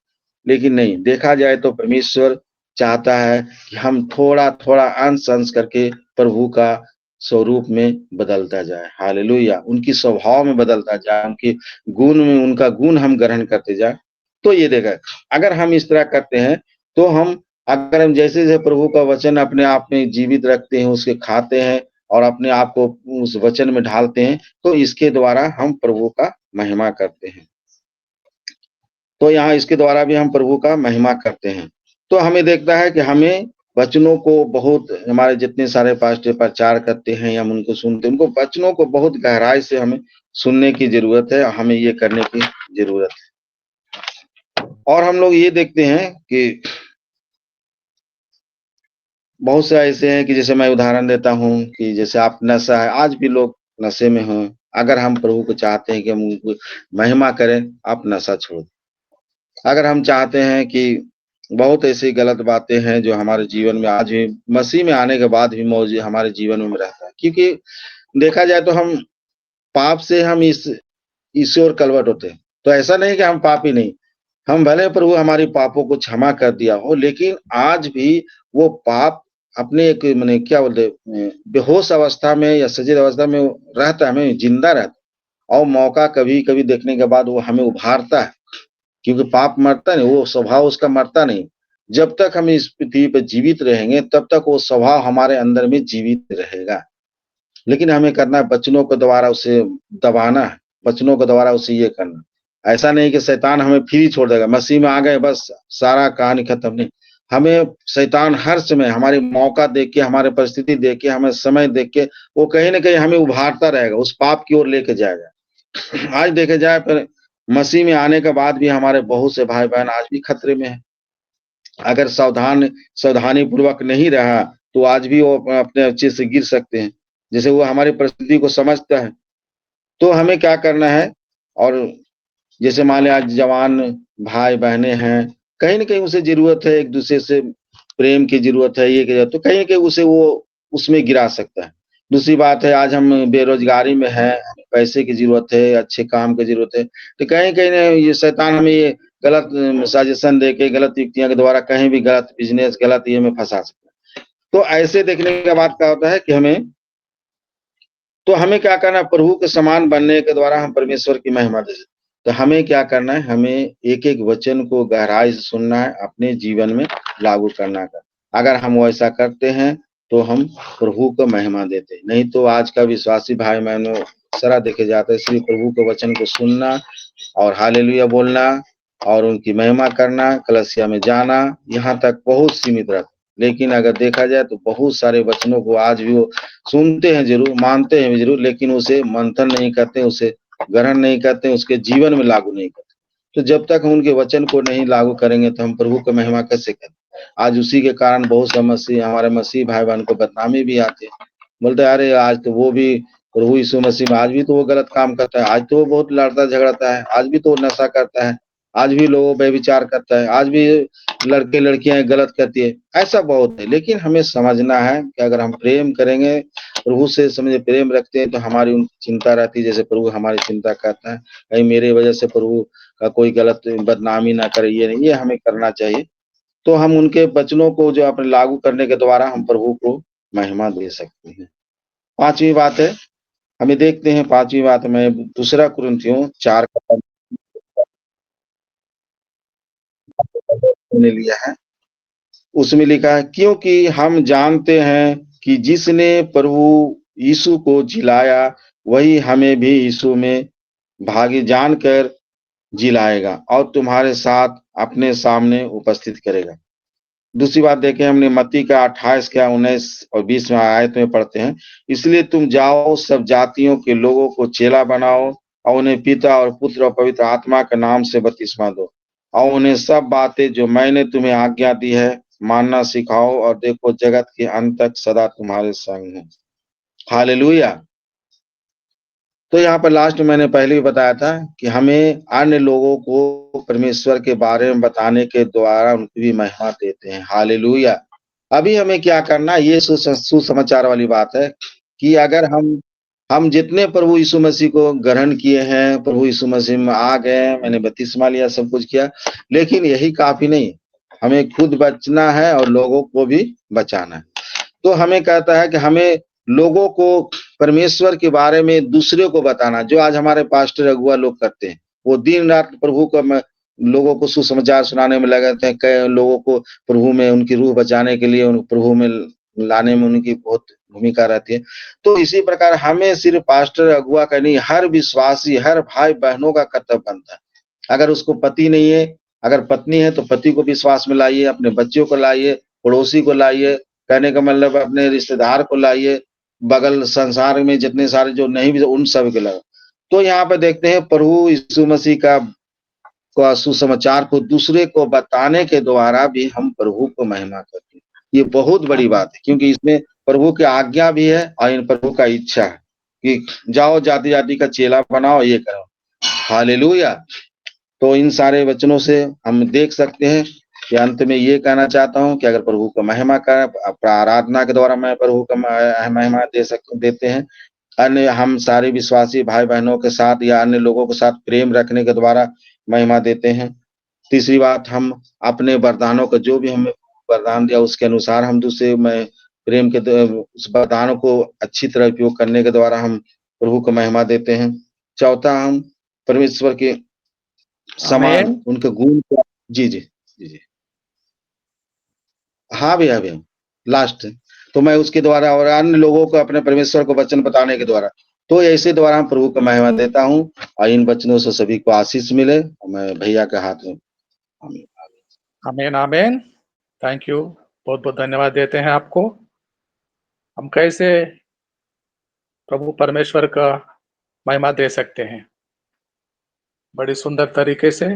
लेकिन नहीं, देखा जाए तो परमेश्वर चाहता है कि हम थोड़ा थोड़ा अंश अंश करके प्रभु का स्वरूप में बदलता जाए। हालेलुया। उनकी स्वभाव में बदलता जाए, उनके गुण में, उनका गुण हम ग्रहण करते जाए। तो ये देखा, अगर हम इस तरह करते हैं तो हम, अगर हम जैसे जैसे प्रभु का वचन अपने आप में जीवित रखते हैं, उसके खाते हैं और अपने आप को उस वचन में ढालते हैं, तो इसके द्वारा हम प्रभु का महिमा करते हैं। तो यहाँ इसके द्वारा भी हम प्रभु का महिमा करते हैं। तो हमें देखता है कि हमें वचनों को बहुत, हमारे जितने सारे पास्टर प्रचार करते हैं या हम उनको सुनते हैं, उनको वचनों को बहुत गहराई से हमें सुनने की जरूरत है, हमें ये करने की जरूरत है। और हम लोग ये देखते हैं कि बहुत से ऐसे हैं कि जैसे मैं उदाहरण देता हूँ कि जैसे आप नशा है, आज भी लोग नशे में हों। अगर हम प्रभु को चाहते हैं कि हम उनको महिमा करें, आप नशा छोड़ दें। अगर हम चाहते हैं कि बहुत ऐसी गलत बातें हैं जो हमारे जीवन में आज भी, मसीह में आने के बाद भी मौजूद हमारे जीवन में रहता है, क्योंकि देखा जाए तो हम पाप से हम इस ओर कन्वर्ट होते हैं। तो ऐसा नहीं कि हम पापी नहीं, हम भले प्रभु हमारी पापों को क्षमा कर दिया हो, लेकिन आज भी वो पाप अपने एक माने क्या बोलते बेहोश अवस्था में या सजग अवस्था में रहता है, हमें जिंदा रहता है। और मौका कभी कभी देखने के बाद वो हमें उभारता है, क्योंकि पाप मरता नहीं, वो स्वभाव उसका मरता नहीं। जब तक हम इस पृथ्वी पे जीवित रहेंगे तब तक वो स्वभाव हमारे अंदर में जीवित रहेगा। लेकिन हमें करना है वचनों के द्वारा उसे दबाना है, वचनों के द्वारा उसे ये करना। ऐसा नहीं कि शैतान हमें फ्री छोड़ देगा, मसीह में आ गए बस सारा कहानी खत्म, नहीं। हमें शैतान हर समय हमारे मौका देख के, हमारे परिस्थिति देख के, हमें समय देख के वो कहीं न कहीं हमें उभारता रहेगा, उस पाप की ओर लेके जाएगा। आज देखे जाए पर मसीह में आने के बाद भी हमारे बहुत से भाई-बहन आज भी खतरे में हैं। अगर सावधानी पूर्वक नहीं रहा तो आज भी वो अपने अच्छे से गिर सकते हैं। जैसे वो हमारी परिस्थिति को समझता है, तो हमें क्या करना है। और जैसे मान लें आज जवान भाई-बहनें हैं, कहीं न कहीं उसे ज़रूरत है, एक-दूसरे से प्रेम की ज़रूरत है, ये की तो कहीं न कहीं उसे वो उसमें गिरा सकता है। दूसरी बात है, आज हम बेरोज़गारी में हैं, पैसे की ज़रूरत है, अच्छे काम की ज़रूरत है, तो कहीं-कहीं न ये शैतान हमें ये गलत सजेशन देके, गलत युक्तियों के द्वारा कहीं भी गलत बिज़नेस, गलत ये में फँसा सकता है। तो ऐसे देखने के बाद क्या होता है कि हमें क्या करना है, प्रभु के समान बनने के द्वारा हम परमेश्वर की महिमा दे सकते हैं। तो हमें क्या करना है, हमें एक-एक वचन को गहराई से सुनना है, अपने जीवन में लागू करना है। अगर हम वैसा करते हैं, तो हम प्रभु को महिमा देते हैं। नहीं तो आज का विश्वासी भाई-बहनों अक्सर देखे जाते हैं सिर्फ प्रभु के वचन को सुनना और हालेलुया बोलना और उनकी महिमा करना, कलीसिया में जाना, यहाँ तक बहुत सीमित रहता है। लेकिन अगर देखा जाए तो बहुत सारे वचनों को आज भी वो सुनते हैं ज़रूर, मानते हैं ज़रूर, लेकिन उसे मंथन नहीं करते, उसे ग्रहण नहीं करते, उसके जीवन में लागू नहीं करते। तो जब तक हम उनके वचन को नहीं लागू करेंगे तो हम प्रभु की महिमा कैसे करें? आज उसी के कारण बहुत से मसीह, हमारे मसीह भाई-बहन को बदनामी भी आती है। बोलते हैं अरे आज तो वो भी प्रभु यीशु मसीह में आज भी तो वो गलत काम करता है, आज तो वो बहुत लड़ता झगड़ता है, आज भी तो वो नशा करता है, आज भी लोगों पे विचार करता है, आज भी लड़के-लड़कियाँ गलत करती है। ऐसा बहुत है, लेकिन हमें समझना है कि अगर हम प्रेम करेंगे, प्रभु से समझे प्रेम रखते हैं तो हमारी उनकी चिंता रहती है, जैसे प्रभु हमारी चिंता करता है। कहीं मेरे वजह से प्रभु का कोई गलत बदनामी ना करे, ये नहीं, ये हमें करना चाहिए। तो हम उनके वचनों को जो अपने लागू करने के द्वारा हम प्रभु को महिमा दे सकते हैं। 5वीं बात है, हमें देखते हैं 5वीं बात में दूसरा कुरिन्थियों 4 का हमने लिया है। उसमें लिखा है, क्योंकि हम जानते हैं कि जिसने प्रभु यीशु को जिलाया, वही हमें भी यीशु में भागी जानकर जिलाएगा और तुम्हारे साथ अपने सामने उपस्थित करेगा। दूसरी बात देखें, हमने मत्ती का 28 का 19 और 20 में आयत में पढ़ते हैं, इसलिए तुम जाओ, सब जातियों के लोगों को चेला बनाओ और उन्हें पिता और पुत्र और पवित्र आत्मा के नाम से बपतिस्मा दो और उन्हें सब बातें जो मैंने तुम्हें आज्ञा दी है मानना सिखाओ, और देखो जगत के अंत तक सदा तुम्हारे संग हूँ। हालेलुया। तो यहाँ पर लास्ट में मैंने पहले भी बताया था कि हमें अन्य लोगों को परमेश्वर के बारे में बताने के द्वारा उनकी भी महिमा देते हैं। हालेलुया। अभी हमें क्या करना है, ये सुसमाचार वाली बात है कि अगर हम जितने प्रभु यीशु मसीह को ग्रहण किए हैं, प्रभु यीशु मसीह में आ गए, मैंने बपतिस्मा लिया, सब कुछ किया, लेकिन यही काफी नहीं, हमें खुद बचना है और लोगों को भी बचाना है। तो हमें कहता है कि हमें लोगों को परमेश्वर के बारे में दूसरे को बताना, जो आज हमारे पास्टर अगुआ लोग करते हैं। वो दिन रात प्रभु को लोगों को सुसमाचार सुनाने में लगे थे, कई लोगों को प्रभु में उनकी रूह बचाने के लिए, उन प्रभु में लाने में उनकी बहुत भूमिका रहती है। तो इसी प्रकार हमें सिर्फ पास्टर अगुआ का नहीं, हर विश्वासी, हर भाई बहनों का कर्तव्य बनता है। अगर उसको पति नहीं है, अगर पत्नी है तो पति को विश्वास में लाइए, अपने बच्चों को लाइए, पड़ोसी को लाइए, कहने का मतलब अपने रिश्तेदार को लाइए, बगल संसार में जितने सारे जो नहीं भी, उन सब के लाइए। तो यहाँ पे देखते हैं प्रभु यीशु मसीह का सुसमाचार को दूसरे को बताने के द्वारा भी हम प्रभु को महिमा करते हैं। ये बहुत बड़ी बात है, क्योंकि इसमें प्रभु की आज्ञा भी है और इन प्रभु का इच्छा है कि जाओ जाति जाति का चेला बनाओ, ये करो। हालेलुया। तो इन सारे वचनों से हम देख सकते हैं कि अंत में ये कहना चाहता हूं कि अगर प्रभु को महिमा कर, आराधना के द्वारा मैं प्रभु का महिमा देते हैं। अन्य हम सारे विश्वासी भाई बहनों के साथ या अन्य लोगों के साथ प्रेम रखने के द्वारा महिमा देते हैं। तीसरी बात, हम अपने वरदानों का, जो भी हमें वरदान दिया उसके अनुसार हम दूसरे में प्रेम के उस वरदानों को अच्छी तरह उपयोग करने के द्वारा हम प्रभु को महिमा देते हैं। चौथा, हम परमेश्वर के समान आमीन। उनके गुण को, जी जी जी जी, हाँ भैया भैया, लास्ट है। तो मैं उसके द्वारा और अन्य लोगों को अपने परमेश्वर को वचन बताने के द्वारा, तो ऐसे द्वारा हम प्रभु को महिमा देता हूँ और इन वचनों से सभी को आशीष मिले। मैं भैया के हाथ में, आमीन आमीन आमीन। थैंक यू, बहुत बहुत धन्यवाद देते हैं आपको। हम कैसे प्रभु परमेश्वर का महिमा दे सकते हैं, बड़ी सुंदर तरीके से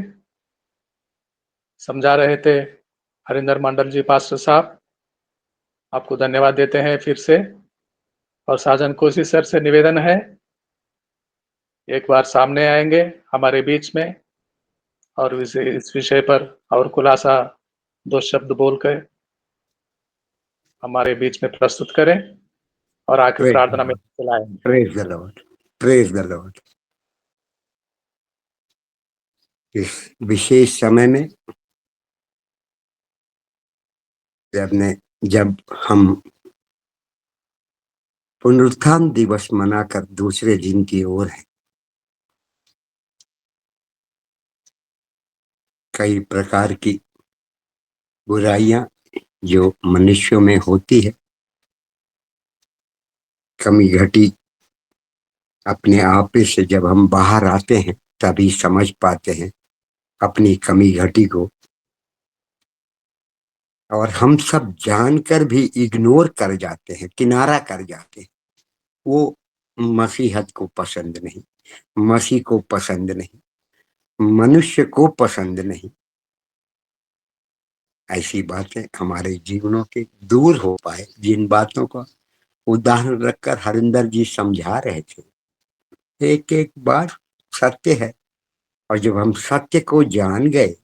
समझा रहे थे हरिंदर मंडल जी पास्टर साहब। आपको धन्यवाद देते हैं फिर से। और साजन कोशी सर से निवेदन है, एक बार सामने आएंगे हमारे बीच में और इस विषय पर और खुलासा दो शब्द बोलकर हमारे बीच में प्रस्तुत करें और आखिर प्रार्थना में चलाएंगे। Praise the Lord, praise the Lord. इस विशेष समय में जब हम पुनरुत्थान दिवस मनाकर दूसरे दिन की ओर हैं, कई प्रकार की बुराइयां जो मनुष्यों में होती है, कमी घटी अपने आप से जब हम बाहर आते हैं तभी समझ पाते हैं अपनी कमी घटी को, और हम सब जानकर भी इग्नोर कर जाते हैं, किनारा कर जाते हैं। वो मसीहत को पसंद नहीं, मसीह को पसंद नहीं, मनुष्य को पसंद नहीं। ऐसी बातें हमारे जीवनों के दूर हो पाए, जिन बातों का उदाहरण रखकर हरिंदर जी समझा रहे थे, एक एक बात सत्य है। और जब हम सत्य को जान गए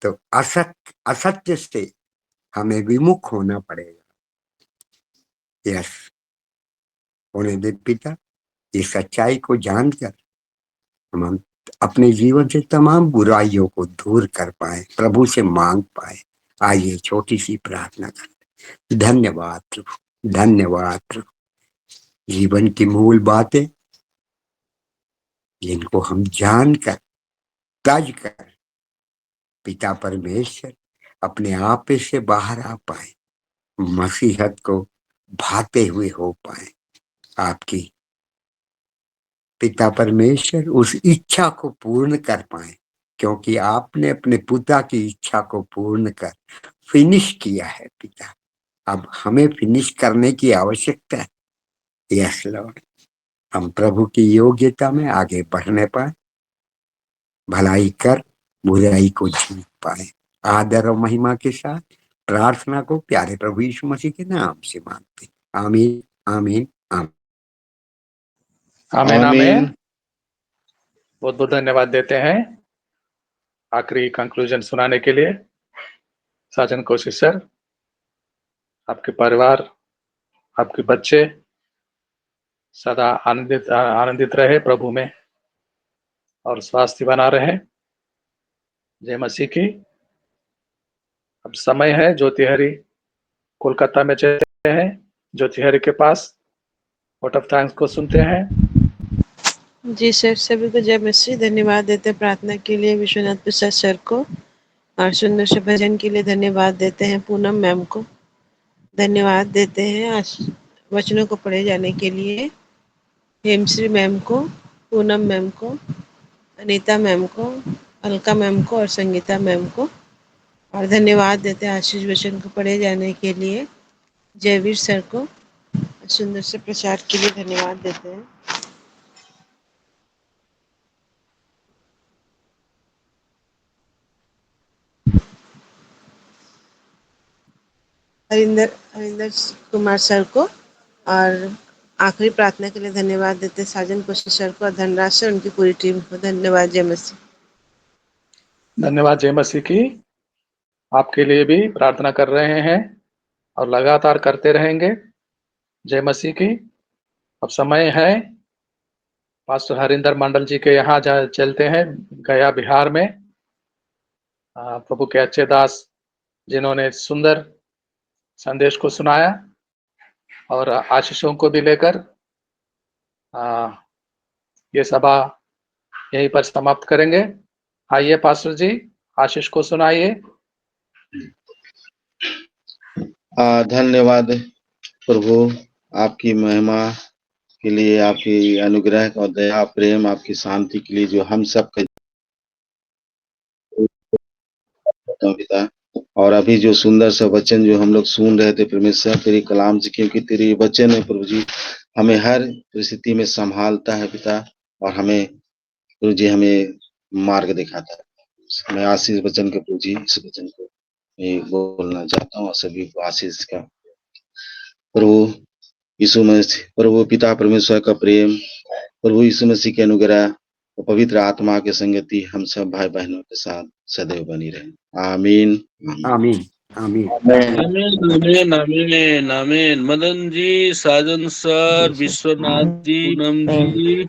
तो असत्य से हमें विमुख होना पड़ेगा। यस, होने दे पिता, इस सच्चाई को जानकर हम अपने जीवन से तमाम बुराइयों को दूर कर पाए, प्रभु से मांग पाए। आइए छोटी सी प्रार्थना करें। धन्यवाद प्रभु, धन्यवाद प्रभु। जीवन की मूल बातें जिनको हम जानकर तज कर पिता परमेश्वर अपने आप से बाहर आ पाए, मसीहत को भाते हुए हो पाए। आपकी पिता परमेश्वर उस इच्छा को पूर्ण कर पाए, क्योंकि आपने अपने पिता की इच्छा को पूर्ण कर फिनिश किया है पिता। अब हमें फिनिश करने की आवश्यकता है। यस लॉर्ड, हम प्रभु की योग्यता में आगे बढ़ने पाए, भलाई कर बुराई को जीत पाए। आदर और महिमा के साथ प्रार्थना को प्यारे प्रभु यीशु मसीह के नाम से मांगते। आमीन आमीन आमीन आमीन आमीन। आमीन। बहुत बहुत धन्यवाद देते हैं आखिरी कंक्लूजन सुनाने के लिए। साजन कोशिश सर, आपके परिवार, आपके बच्चे सदा आनंदित रहे प्रभु में और स्वास्थ्य बना रहे। जय मसीह की। अब समय है ज्योति हरी कोलकाता में चलते हैं, ज्योति हरी के पास वोट ऑफ थैंक्स को सुनते हैं। जी सर, सभी को जय मसीह। धन्यवाद देते हैं प्रार्थना के लिए विश्वनाथ प्रसाद सर को, और सुंदर से भजन के लिए धन्यवाद देते हैं पूनम मैम को। धन्यवाद देते हैं आज वचनों को पढ़े जाने के लिए हेमश्री मैम को, पूनम मैम को, अनीता मैम को, अलका मैम को और संगीता मैम को। और धन्यवाद देते हैं आशीष वचन को पढ़े जाने के लिए जयवीर सर को। सुंदर से प्रचार के लिए धन्यवाद देते हैं। हरिंदर कुमार सर को। और आखिरी प्रार्थना के लिए धन्यवाद देते हैं साजन कोशी सर को और धनराज सर, उनकी पूरी टीम को। धन्यवाद। जय मसीह। धन्यवाद। जय मसीह की। आपके लिए भी प्रार्थना कर रहे हैं और लगातार करते रहेंगे। जय मसीह की। अब समय है पास्टर हरिंदर मंडल जी के यहाँ चलते हैं, गया बिहार में। प्रभु के अच्छे दास जिन्होंने सुंदर संदेश को सुनाया और आशीषों को भी लेकर ये सभा यहीं पर समाप्त करेंगे। आइए पास्टर जी, आशीष को सुनाइए। धन्यवाद प्रभु, आपकी महिमा के लिए, आपकी अनुग्रह और दया प्रेम, आपकी शांति के लिए जो हम सब पिता। और अभी जो सुंदर सा वचन जो हम लोग सुन रहे थे परमेश्वर तेरी कलाम से, क्योंकि तेरी वचन है प्रभु जी हमें हर परिस्थिति में संभालता है पिता, और हमें प्रभु जी हमें मार्ग दिखाता है। मैं आशीष वचन के प्रभु जी इस वचन को मैं बोलना चाहता हूँ और सभी को आशीष का। प्रभु यीशु मसीह, प्रभु पिता परमेश्वर का प्रेम, प्रभु यीशु मसीह की अनुग्रह और पवित्र आत्मा की संगति हम सब भाई बहनों के साथ सदैव बनी रहे। आमीन आमीन आमीन आमीन आमीन आमीन आमीन। मदन जी, साजन सर, विश्वनाथ जी, पूनम जी,